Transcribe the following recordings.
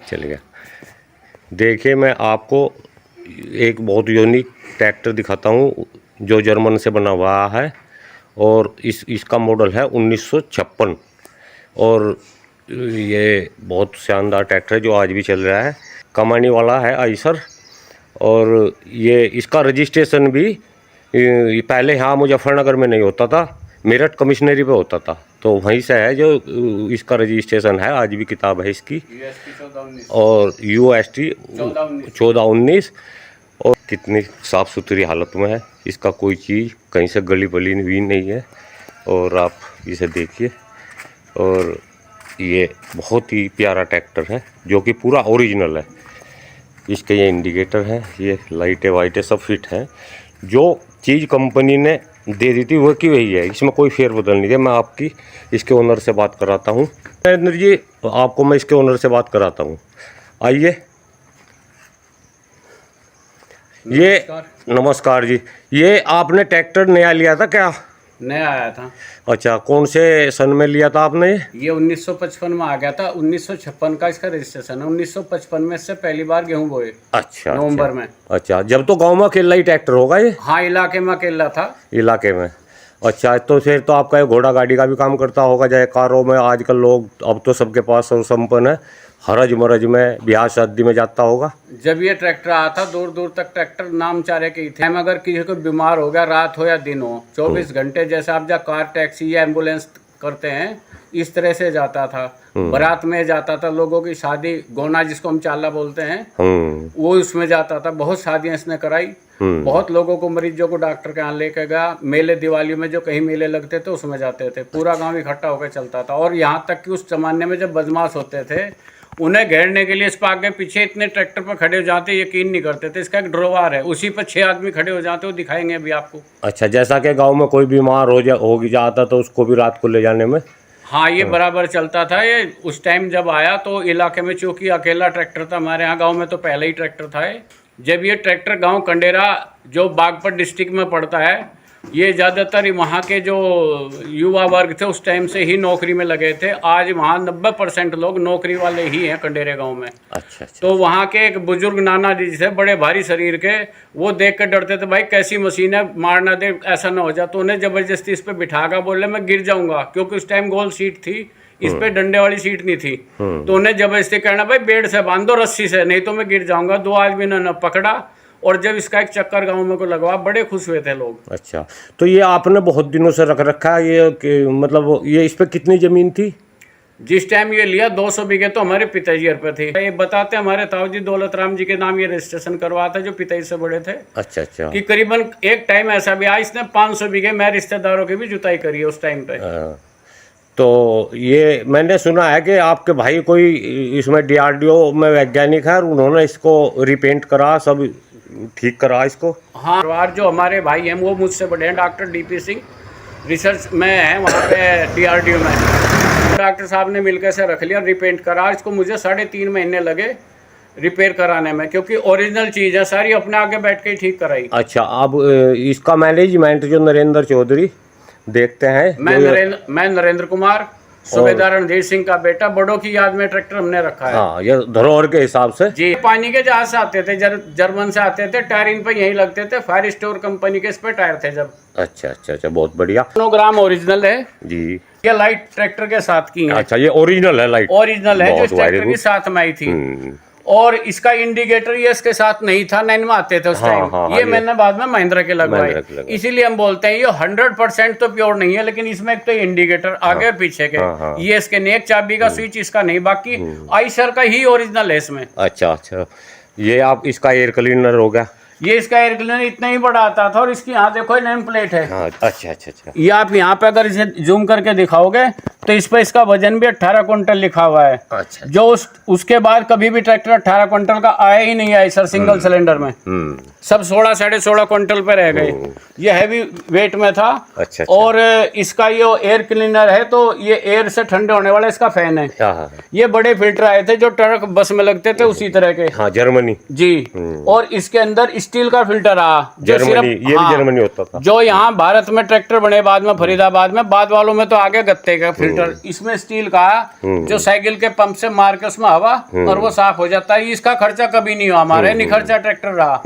चलिए देखिए, मैं आपको एक बहुत यूनिक ट्रैक्टर दिखाता हूँ जो जर्मन से बना हुआ है और इसका मॉडल है 1956 और ये बहुत शानदार ट्रैक्टर है जो आज भी चल रहा है। कमानी वाला है आइसर और ये इसका रजिस्ट्रेशन भी पहले यहाँ मुजफ्फरनगर में नहीं होता था, मेरठ कमिश्नरी पे होता था, तो वहीं से है जो इसका रजिस्ट्रेशन है। आज भी किताब है इसकी और UST 1419 और कितनी साफ़ सुथरी हालत में है। इसका कोई चीज़ कहीं से गली बली हुई नहीं है और आप इसे देखिए। और ये बहुत ही प्यारा ट्रैक्टर है जो कि पूरा ओरिजिनल है। इसके ये इंडिकेटर हैं, ये लाइटें वाइटें सब फिट हैं। जो चीज़ कंपनी ने दे दी थी वो की वही है, इसमें कोई फेर बदल नहीं है। मैं आपकी इसके ओनर से बात कराता हूँ। नरेंद्र जी, आपको मैं इसके ओनर से बात कराता हूँ। आइए। ये नमस्कार जी, ये आपने ट्रैक्टर नया लिया था क्या? नया आया था। अच्छा, कौन से सन में लिया था आपने? ये 1955 में आ गया था। 1956 का इसका रजिस्ट्रेशन है। 1955 में से पहली बार गेहूं बोए। अच्छा, नवंबर में। अच्छा, जब तो गांव में अकेला ही ट्रैक्टर होगा ये? हाँ, इलाके में अकेला था। इलाके में। अच्छा, तो फिर तो आपका ये घोड़ा गाड़ी का भी काम करता होगा, चाहे कारों में। आजकल लोग, अब तो सबके पास संपन्न है, हरज मरज में ब्याह शादी में जाता होगा। जब ये ट्रैक्टर आया था दूर दूर तक ट्रैक्टर नाम चारे के ही थे। हम अगर किसी को बीमार हो गया, रात हो या दिन हो, 24 घंटे जैसे आप जब कार टैक्सी या एम्बुलेंस करते हैं, इस तरह से जाता था। बारात में जाता था, लोगों की शादी, गोना जिसको हम चाला बोलते हैं, वो उसमें जाता था। बहुत शादियां इसने कराई। बहुत लोगों को, मरीजों को डॉक्टर के यहाँ लेके गया। मेले दिवाली में जो कहीं मेले लगते थे उसमें जाते थे। पूरा गांव इकट्ठा होकर चलता था। और यहाँ तक कि उस जमाने में जब बदमाश होते थे, उन्हें घेरने के लिए इस आगे पीछे इतने ट्रैक्टर पर खड़े हो जाते, यकीन नहीं करते थे। इसका एक ड्रोवार है, उसी पर 6 आदमी खड़े हो जाते, वो दिखाएंगे अभी आपको। अच्छा, जैसा कि गांव में कोई बीमार हो जाता तो उसको भी रात को ले जाने में। हाँ, ये बराबर चलता था। ये उस टाइम जब आया तो इलाके में, चूंकि अकेला ट्रैक्टर था, हमारे यहाँ गाँव में तो पहले ही ट्रैक्टर था। जब ये ट्रैक्टर गाँव कंडेरा जो बागपत डिस्ट्रिक्ट में पड़ता है, ये ज़्यादातर वहाँ के जो युवा वर्ग थे उस टाइम से ही नौकरी में लगे थे। आज वहाँ 90% लोग नौकरी वाले ही हैं कंडेरे गांव में। अच्छा। तो वहाँ के एक बुजुर्ग नाना जी थे, बड़े भारी शरीर के, वो देख कर डरते थे, भाई कैसी मशीन है, मार ना दे, ऐसा ना हो जाए। तो उन्हें ज़बरदस्ती इस पर बिठा कर बोले मैं गिर जाऊँगा, क्योंकि उस टाइम गोल सीट थी, इस पे डंडे वाली सीट नहीं थी। तो उन्हें जबरदस्ती कहना, भाई बेड से बांध दो रस्सी से, नहीं तो मैं गिर जाऊँगा। 2 आदमी ने पकड़ा और जब इसका एक चक्कर गांव में को लगवा, बड़े खुश हुए थे लोग। अच्छा, तो ये आपने बहुत दिनों से रख रखा है ये, मतलब ये इस पे कितनी जमीन थी? जिस टाइम ये लिया 200 बीघे तो हमारे पिताजी पे थे। ये बताते हमारे ताऊ जी दौलत राम जी के नाम ये रजिस्ट्रेशन करवा था, जो पिताजी से बड़े थे। अच्छा अच्छा। कि करीबन एक टाइम ऐसा भी आया, इसने 500 बीघे मैं रिश्तेदारों की भी जुताई करी है उस टाइम पे। तो ये मैंने सुना है कि आपके भाई कोई इसमें DRDO में वैज्ञानिक है और उन्होंने इसको रिपेंट करा, सब ठीक करा इसको। हाँ, परिवार जो हमारे भाई हैं वो मुझसे बड़े हैं। डॉक्टर DP सिंह रिसर्च में है वहाँ पे DRDO में। डॉक्टर साहब ने मिलकर से रख लिया, रिपेंट करा। इसको मुझे 3.5 महीने लगे रिपेयर कराने में, क्योंकि ओरिजिनल चीज़ है सारी, अपने आगे बैठ के ही ठीक कराई। अच्छा, अब इसका मैनेजमेंट जो नरेंद्र चौधरी देखते हैं। मैं नरेंद्र कुमार, सूबेदार रणधीर सिंह का बेटा, बड़ों की याद में ट्रैक्टर हमने रखा है। हाँ, ये धरोहर के हिसाब से जी। पानी के जहाज से आते थे, जर्मन से आते थे, टायर इन पे यहीं लगते थे। फायर स्टोर कंपनी के इस पे टायर थे जब। अच्छा अच्छा अच्छा, बहुत बढ़िया। मोनोग्राम ओरिजिनल है जी। ये लाइट ट्रैक्टर के साथ की है। अच्छा, ये ओरिजिनल है लाइट? ओरिजिनल है, जो इस ट्रैक्टर के साथ में आई थी। और इसका इंडिकेटर ये इसके साथ नहीं था, 9 में आते थे उस टाइम। ये मैंने बाद में महिंद्रा के लगवाए। इसीलिए हम बोलते हैं ये 100% तो प्योर नहीं है, लेकिन इसमें एक तो इंडिकेटर आगे पीछे के, ये इसके नहीं, एक चाबी का स्विच इसका नहीं, बाकी आइसर का ही ओरिजिनल है इसमें। अच्छा अच्छा, ये आप इसका एयर क्लीनर हो गया। ये इसका एयर क्लीनर इतना ही बड़ा आता था। और इसकी यहाँ देखो नेम प्लेट है। अच्छा अच्छा अच्छा। ये आप यहाँ पे अगर इसे जूम करके दिखाओगे तो इस पर इसका वजन भी 18 क्विंटल लिखा हुआ है। अच्छा। जो उसके बाद कभी भी ट्रैक्टर 18 क्विंटल का आया ही नहीं है सर, सिंगल सिलेंडर में। सब 16 साढ़े 16 क्विंटल पे रह गए। ये हैवी वेट में था। अच्छा। और इसका ये एयर क्लीनर है, तो ये एयर से ठंडे होने वाला इसका फैन है। ये बड़े फिल्टर आए थे जो ट्रक बस में लगते थे, उसी तरह के। हाँ, जर्मनी जी। और इसके अंदर स्टील का फिल्टर आ, जो सिर्फ ये भी जर्मनी होता था। जो यहाँ भारत में ट्रैक्टर बने बाद में फरीदाबाद में, बाद वालों में तो आगे गत्ते का फिल्टर मीटर, इसमें स्टील का जो साइकिल के पंप से मार के उसमें हवा और वो साफ हो जाता है। इसका खर्चा कभी नहीं हुआ हमारे, निखर्चा ट्रैक्टर रहा।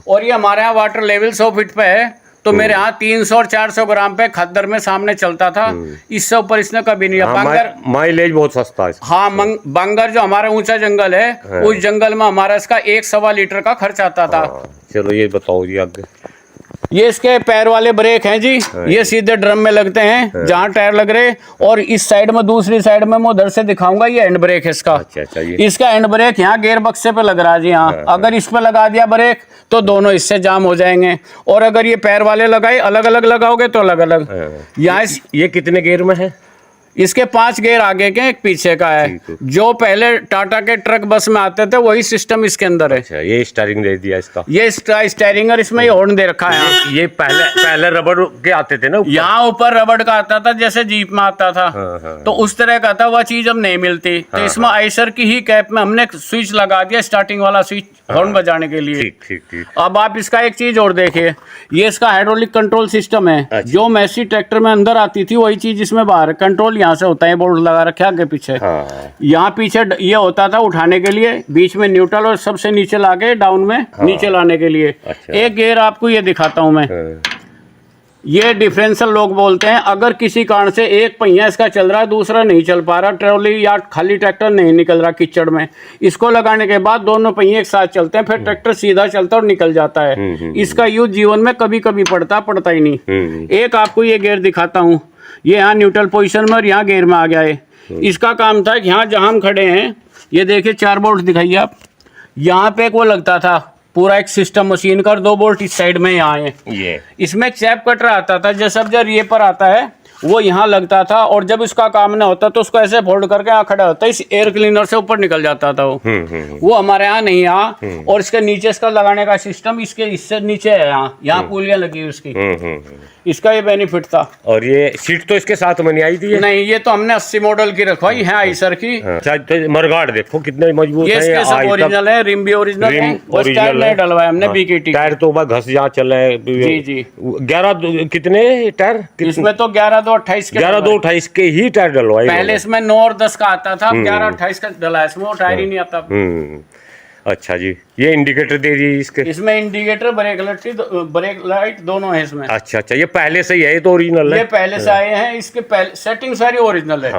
और ये हमारे यहाँ वाटर लेवल 100 फीट पे है, तो मेरे यहाँ 300 और 400 ग्राम पे खद्दर में सामने चलता था। इससे ऊपर इसने कभी नहीं। बंगर माइलेज बहुत सस्ता है। हाँ, बंगर जो हमारा ऊंचा जंगल है, उस जंगल में हमारा इसका 1-1.25 लीटर का खर्च आता था। चलो ये बताओ जी आगे। ये इसके पैर वाले ब्रेक हैं जी, ये सीधे ड्रम में लगते हैं जहाँ टायर लग रहे। और इस साइड में, दूसरी साइड में मैं उधर से दिखाऊंगा, ये हैंड ब्रेक है इसका। अच्छा, इसका हैंड ब्रेक यहाँ गेयर बक्से पे लग रहा है जी। यहाँ अगर इस पे लगा दिया ब्रेक तो दोनों इससे जाम हो जाएंगे, और अगर ये पैर वाले लगाए अलग अलग लगाओगे तो अलग अलग। यहाँ ये कितने गियर में है? इसके 5 गियर आगे के, एक पीछे का है। जो पहले टाटा के ट्रक बस में आते थे वही सिस्टम इसके अंदर है। अच्छा, ये स्टीयरिंग दे दिया इसका। ये स्टीयरिंग और इसमें ये हॉर्न दे रखा है। ये पहले रबड़ के आते थे ना, यहाँ ऊपर रबड़ का आता था जैसे जीप में आता था। तो उस तरह का था, वह चीज अब नहीं मिलती। तो इसमें आइसर की ही कैप में हमने स्विच लगा दिया, स्टार्टिंग वाला स्विच हॉर्न बजाने के लिए। ठीक। अब आप इसका एक चीज और देखिए, ये इसका हाइड्रोलिक कंट्रोल सिस्टम है। जो मैसी ट्रैक्टर में अंदर आती थी वही चीज इसमें बाहर। कंट्रोल यहाँ से होता है, बोर्ड लगा रखे आगे पीछे। यहाँ पीछे ये होता था उठाने के लिए, बीच में न्यूट्रल, और सबसे नीचे लाके डाउन में नीचे लाने के लिए। एक गियर आपको ये दिखाता हूँ मैं। ये डिफरेंशियल लोग बोलते हैं। अगर किसी कारण से एक पहिया इसका चल रहा है, दूसरा नहीं चल पा रहा, ट्रॉली या खाली ट्रैक्टर नहीं निकल रहा कीचड़ में, इसको लगाने के बाद दोनों पहिए एक साथ चलते हैं, फिर ट्रैक्टर सीधा चलता और निकल जाता है। इसका यूज जीवन में कभी कभी पड़ता ही नहीं। एक आपको ये गियर दिखाता हूँ, ये यहाँ न्यूट्रल पोजीशन में और यहाँ गियर में आ गया है। इसका काम था कि यहाँ जहाँ हम खड़े हैं, ये देखिए 4 बोल्ट दिखाइए आप, यहाँ पे एक वो लगता था पूरा एक सिस्टम मशीन का, और 2 बोल्ट इस साइड में यहाँ है। ये इसमें एक चैप कटर आता था, जैसे अब जब ये पर आता है वो यहाँ लगता था, और जब इसका काम ना होता तो उसको ऐसे फोल्ड करके यहाँ खड़ा होता है, इस एयर क्लीनर से ऊपर निकल जाता था वो हमारे यहाँ नहीं। यहाँ और इसके नीचे इसका लगाने का सिस्टम इसके इससे नीचे है, यहाँ पुलियाँ लगी हुई उसकी। इसका ये बेनिफिट था। और ये सीट तो इसके साथ में नहीं आई थी? नहीं, ये तो हमने 80 मॉडल की रखवाई है आइसर की। तो मरगाड़ देखो कितने मजबूत है। ये सब ओरिजिनल है, रिम भी ओरिजिनल है, और टायर नहीं डलवाया हमने बीकेटी। टायर तो बस घस जहाँ चल रहा है। जी 11 कितने टायर? इसमें तो 11-2-28 11-2-28 के ही टायर डलवाए। पहले इसमें 9 और 10 का आता था, 11-28 का डला, इसमें वो टायर ही नहीं आता। अच्छा जी, ये इंडिकेटर दे दी इसके? इसमें इंडिकेटर, ब्रेक लाइट दोनों है इसमें। अच्छा, ये पहले से ही है, ये तो ओरिजिनल है। ये पहले से आए हैं, इसके पहले सेटिंग सारी ओरिजिनल है।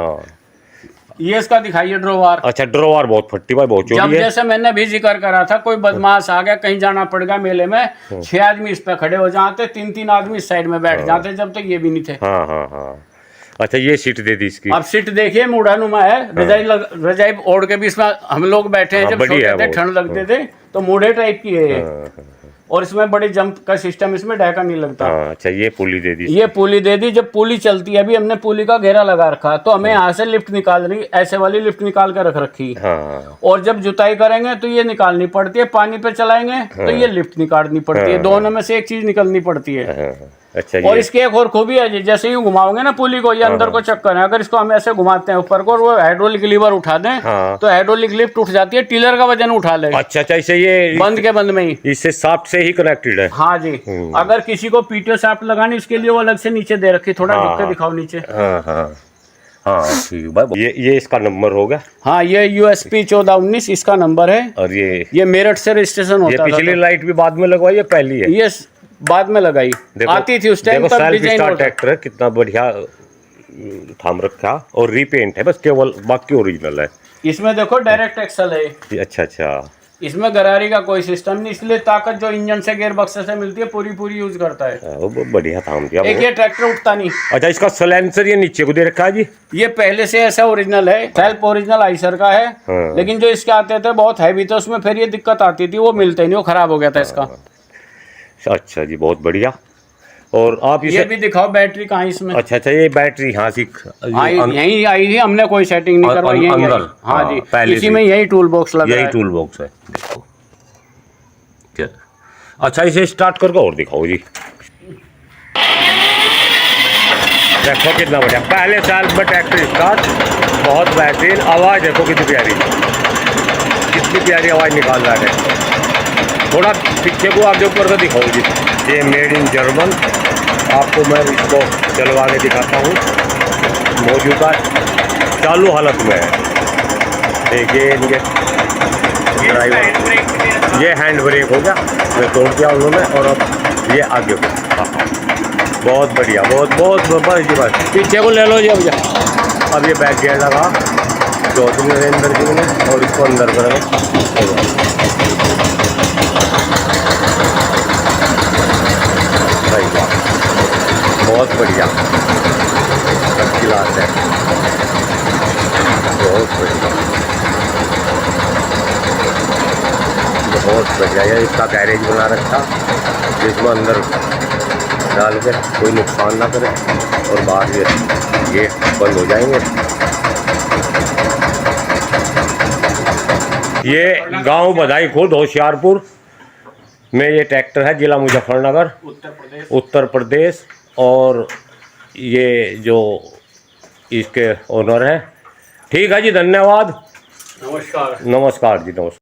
ये इसका दिखाइए ड्रोवार। अच्छा, ड्रोवार बहुत फट्टी भाई, बहुत चौड़ी है। जब जैसे मैंने भी जिक्र करा था, कोई बदमाश आ गया, कहीं जाना पड़ गया मेले में, 6 आदमी इस पे खड़े हो जाते, 3-3 आदमी इस साइड में बैठ जाते, जब तक ये भी नहीं थे। अच्छा, ये सीट दे दी इसकी। अब सीट देखिए मूढ़ानुमा है, रजाई ओढ़ के भी इसमें हम लोग बैठे हैं। जब छोटे थे, ठंड लगते थे, तो मूढ़े टाइप की है। और इसमें बड़े जंप का सिस्टम, इसमें ढाका नहीं लगता। अच्छा, ये पुली दे दी। ये पुली दे दी। जब पुली चलती है, अभी हमने पुली का घेरा लगा रखा, तो हमें यहाँ से लिफ्ट निकालनी, ऐसे वाली लिफ्ट निकाल के रख रखी। और जब जुताई करेंगे तो ये निकालनी पड़ती है, पानी पे चलाएंगे तो ये लिफ्ट निकालनी पड़ती है। दोनों में से एक चीज निकलनी पड़ती है। अच्छा, और इसकी एक और खूबी है, जैसे ही घुमाओगे ना पुली को, ये अंदर को चक्कर है, अगर इसको हम ऐसे घुमाते हैं ऊपर को और वो हाइड्रोलिक लीवर उठा दें, तो हाइड्रोलिक लिफ्ट उठ जाती है, टिलर का वजन उठा ले। अच्छा, इसे ये बंद के बंद में ही, इससे शाफ्ट से ही कनेक्टेड है। हाँ जी। अगर किसी को पीटीओ शाफ्ट लगानी, उसके लिए वो अलग से नीचे दे रखी, थोड़ा झुक के दिखाओ नीचे। हाँ ठीक भाई। ये इसका नंबर होगा? हाँ, ये USP 1419 इसका नंबर है। और ये मेरठ से रजिस्ट्रेशन होता है। पिछली लाइट भी बाद में लगवाई है, पहली है? ये बाद में लगाई, आती थी उस टाइम। तब डिजाइन ट्रैक्टर कितना बढ़िया थाम रखा, और रीपेंट है बस केवल, बाकी ओरिजिनल है। इसमें देखो डायरेक्ट एक्सल है। अच्छा, इसमें गरारी का कोई सिस्टम नहीं, इसलिए ताकत जो इंजन से गियर बक्से से मिलती है पूरी यूज करता है। वो बढ़िया थाम दिया। एक ये ट्रैक्टर उठता नहीं। अच्छा, इसका सलेंसर ये नीचे को दे रखा है जी? ये पहले से ऐसा ओरिजिनल है, सेल्फ ओरिजिनल आइसर का है। लेकिन जो इसके आते थे बहुत हैवी, तो उसमें फिर ये दिक्कत आती थी, वो मिलते नहीं, वो खराब हो गया था इसका। अच्छा जी, बहुत बढ़िया। और आप ये भी दिखाओ बैटरी कहाँ इसमें? अच्छा, ये बैटरी यहाँ से यही आई थी, हमने कोई सेटिंग नहीं करवाई। हाँ जी, इसी में यही टूल बॉक्स लगा है। यही टूल बॉक्स है। अच्छा, इसे स्टार्ट करके और दिखाओ जी। देखो कितना बढ़िया, पहले साल में ट्रैक्टर स्टार्ट, बहुत बेहतरीन। आवाज़ देखो कितनी प्यारी, कितनी प्यारी आवाज़ निकाल रहा है। थोड़ा पीछे को आगे ऊपर से दिखाओ जी। ये मेड इन जर्मन, आपको मैं इसको चलवा के दिखाता हूँ। मौजूदा चालू हालत में है। देखिए इनके ड्राइवर, ये हैंड ब्रेक हो गया, मैं तोड़ दिया उन्होंने, और अब ये आगे को। हाँ हाँ, बहुत बढ़िया, बहुत बहुत बस जी बस, पीछे को ले लो जी भैया। अब ये बैक गेयर लगा चौधरी नरेंद्र जी ने, और इसको अंदर करेंगे। भाई वाह, बहुत बढ़िया क्लास है, बहुत बढ़िया, बहुत बढ़िया। ये इसका गैरेज बना रखा जिसमें अंदर डाल के कोई नुकसान ना करे, और बाहर ये बंद हो जाएंगे। ये गांव बधाई खुर्द होशियारपुर में ये ट्रैक्टर है, जिला मुजफ्फरनगर, उत्तर प्रदेश। और ये जो इसके ओनर हैं। ठीक है जी, धन्यवाद, नमस्कार। नमस्कार जी, नमस्कार।